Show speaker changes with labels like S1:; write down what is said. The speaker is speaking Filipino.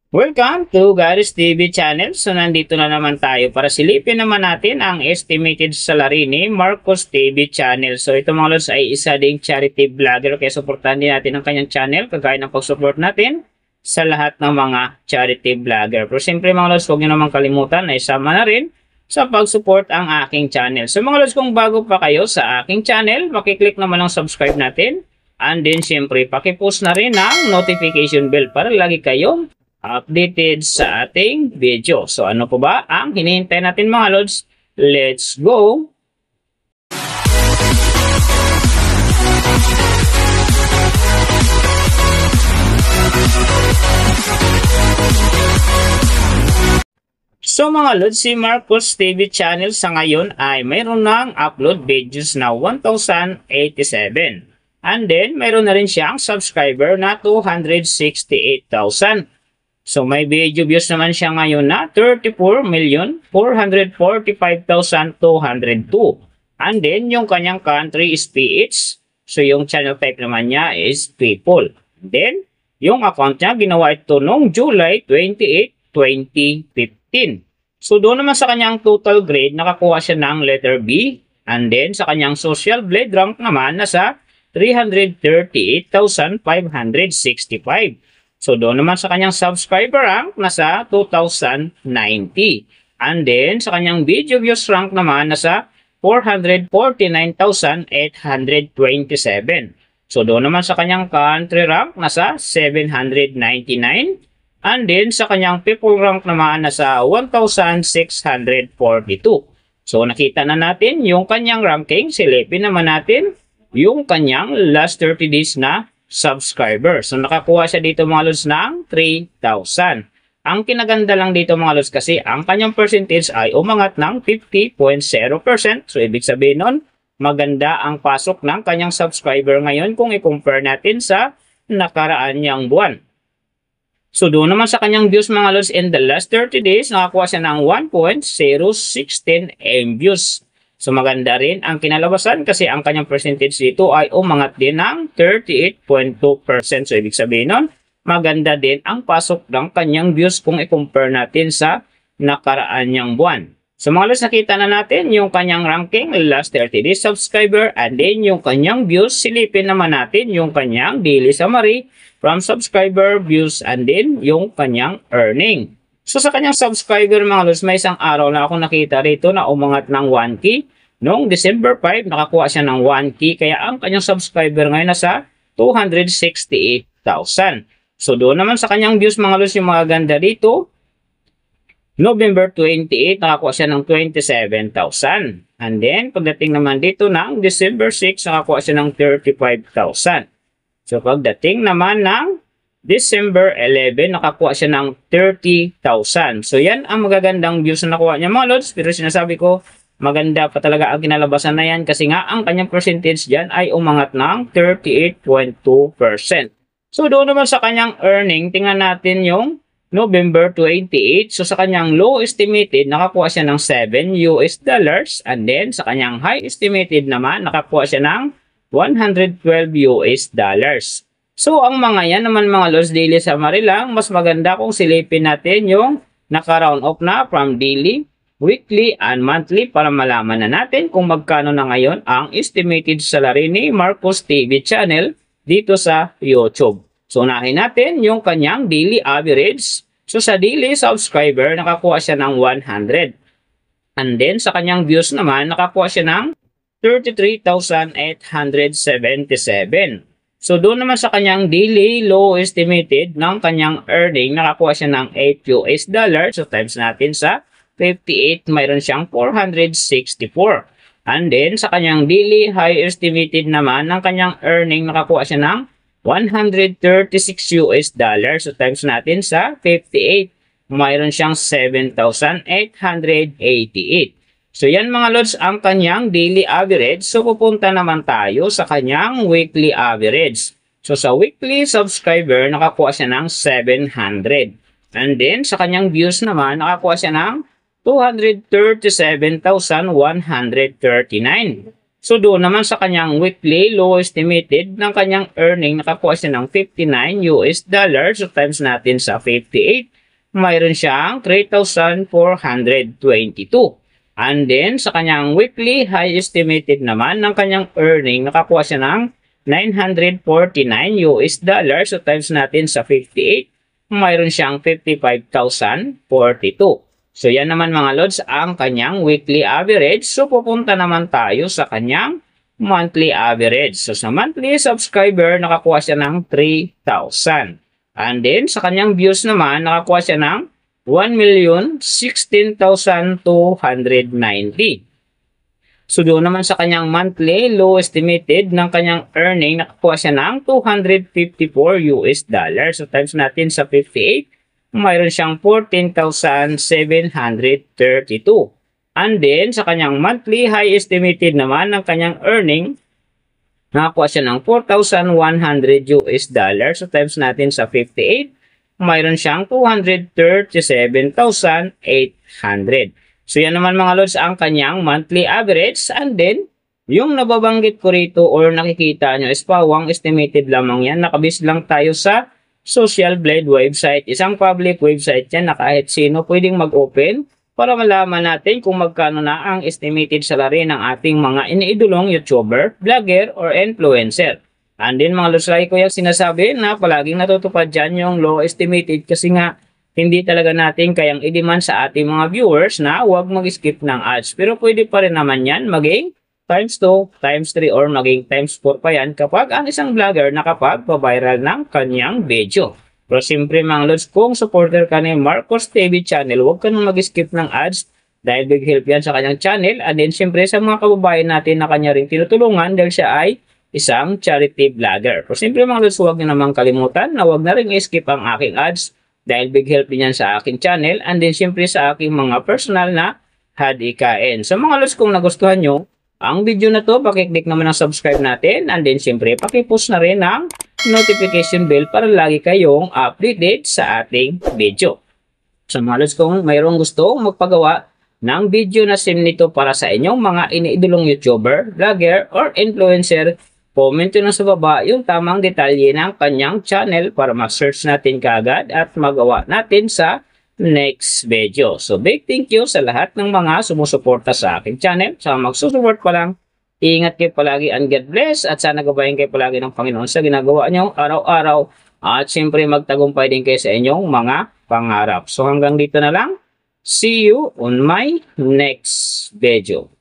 S1: Welcome to Garis TV channel. So nandito na naman tayo para silipin naman natin ang estimated salary ni Marcos TV channel. So ito mga lods ay isa ding charity vlogger kaya supportahan din natin ang kanyang channel kagaya ng pag-support natin sa lahat ng mga charity vlogger. Pero siyempre mga lods, huwag nyo naman kalimutan na isama na rin sa pag-support ang aking channel. So mga lods, kung bago pa kayo sa aking channel, makiklik naman ang subscribe natin. And then siyempre, pakipost na rin ang notification bell para lagi kayong updated sa ating video. So ano po ba ang hinihintay natin mga lods? Let's go! So mga lods, si Marcos TV channel sa ngayon ay mayroon ng upload videos na 1,087. And then mayroon na rin siyang subscriber na 268,000. So may video views naman siya ngayon na 34,445,202. And then yung kanyang country is PH. So yung channel type naman niya is people. And then yung account niya ginawa ito noong July 28, 2015. So doon naman sa kanyang total grade nakakuha siya ng letter B. And then sa kanyang social blade rank naman nasa 338,565. So doon naman sa kanyang subscriber rank nasa 2,090. And then sa kanyang video views rank naman nasa 449,827. So doon naman sa kanyang country rank nasa 799. And then sa kanyang people rank naman nasa 1,642. So nakita na natin yung kanyang ranking. Silipin naman natin yung kanyang last 30 days na subscriber. So nakakuha siya dito mga lods ng 3,000. Ang kinaganda lang dito mga lods kasi ang kanyang percentage ay umangat ng 50.0%. So ibig sabihin nun, maganda ang pasok ng kanyang subscriber ngayon kung i-compare natin sa nakaraan niyang buwan. So doon naman sa kanyang views mga lods in the last 30 days, nakakuha siya ng 1.016 views. So maganda rin ang kinalabasan kasi ang kanyang percentage dito ay umangat din ng 38.2%. So ibig sabihin nun, maganda din ang pasok ng kanyang views kung i-compare natin sa nakaraan niyang buwan. So mga lods, nakita na natin yung kanyang ranking last 30 days subscriber and then yung kanyang views. Silipin naman natin yung kanyang daily summary from subscriber, views, and then yung kanyang earning. So sa kanyang subscriber mga lods, may isang araw na ako nakita rito na umangat ng 1K. Noong December 5, nakakuha siya ng 1K. Kaya ang kanyang subscriber ngayon nasa 268,000. So doon naman sa kanyang views mga lods, yung mga ganda dito. November 28, nakakuha siya ng 27,000. And then pagdating naman dito ng December 6, nakakuha siya ng 35,000. So pagdating naman ng December 11, nakakuha siya ng 30,000. So yan ang magagandang views na nakuha niya mga lods. Pero sinasabi ko, maganda pa talaga ang kinalabasan na yan kasi nga ang kanyang percentage dyan ay umangat ng 38.2%. So doon naman sa kanyang earning, tingnan natin yung November 28. So sa kanyang low estimated, nakakuha siya ng $7. And then sa kanyang high estimated naman, nakakuha siya ng $112. So, ang mga yan naman mga lods, daily summary lang. Mas maganda kung silipin natin yung naka-round off na from daily, weekly, and monthly para malaman na natin kung magkano na ngayon ang estimated salary ni Marcos TV channel dito sa YouTube. So, unahin natin yung kanyang daily average. So, sa daily subscriber, nakakuha siya ng 100. And then, sa kanyang views naman, nakakuha siya ng 33,877. So, doon naman sa kanyang daily low estimated ng kanyang earning, nakakuha siya ng $8. So, times natin sa 58, mayroon siyang 464. And then, sa kanyang daily high estimated naman ng kanyang earning, nakakuha siya ng $136. So, times natin sa 58, mayroon siyang 7,888. So yan mga lods ang kanyang daily average. So pupunta naman tayo sa kanyang weekly average. So sa weekly subscriber, nakakuha siya ng 700. And then sa kanyang views naman, nakakuha siya ng 237,139. So doon naman sa kanyang weekly low estimated ng kanyang earning, nakakuha siya ng $59. So times natin sa 58, mayroon siyang 3,422. And then, sa kanyang weekly high estimated naman ng kanyang earning, nakakuha siya ng $949. So, times natin sa 58, mayroon siyang 55,042. So, yan naman mga lods, ang kanyang weekly average. So, pupunta naman tayo sa kanyang monthly average. So, sa monthly subscriber, nakakuha siya ng 3,000. And then, sa kanyang views naman, nakakuha siya ng 1,016,290. So, doon naman sa kanyang monthly low estimated ng kanyang earning, nakakuha siya ng $254. So, times natin sa 58, mayroon siyang 14,732. And then, sa kanyang monthly high estimated naman ng kanyang earning, nakakuha siya ng $4,100. So, times natin sa 58, mayroon siyang 237,800. So, yan naman mga lods ang kanyang monthly average. And then, yung nababanggit ko rito or nakikita nyo is pawang estimated lamang yan. Nakabis lang tayo sa Social Blade website. Isang public website yan na kahit sino pwedeng mag-open para malaman natin kung magkano na ang estimated salary ng ating mga iniidolong YouTuber, vlogger, or influencer. And then mga lods, lagi ko yung sinasabi na palaging natutupad dyan yung low estimated kasi nga hindi talaga natin kayang i-demand sa ating mga viewers na huwag mag-skip ng ads. Pero pwede pa rin naman yan maging times 2, times 3, or maging times 4 pa yan kapag ang isang vlogger nakapag-viral ng kanyang video. Pero siyempre mga lods, kung supporter ka ni Marcos TV channel, huwag ka nang mag-skip ng ads dahil big help yan sa kanyang channel. And then siyempre sa mga kababayan natin na kanya rin tinutulungan dahil siya ay isang charity vlogger. Pero siyempre mga lods, huwag nyo naman kalimutan na huwag na rin i-skip ang aking ads dahil big help din yan sa aking channel and then siyempre sa aking mga personal na hadikain. So mga lods, kung nagustuhan nyo ang video na to, pakiclick naman ang subscribe natin and then siyempre pakipost na rin ang notification bell para lagi kayong updated sa ating video. So mga lods, kung mayroong gusto magpagawa ng video na sim nito para sa inyong mga iniidolong YouTuber, vlogger, or influencer, comment nyo na sa baba yung tamang detalye ng kanyang channel para ma-search natin kaagad at magawa natin sa next video. So, big thank you sa lahat ng mga sumusuporta sa aking channel. Sa magsusupport pa lang, ingat kayo palagi and God bless at sana gabayan kayo palagi ng Panginoon sa ginagawa nyo araw-araw at siyempre magtagumpay din kayo sa inyong mga pangarap. So, hanggang dito na lang. See you on my next video.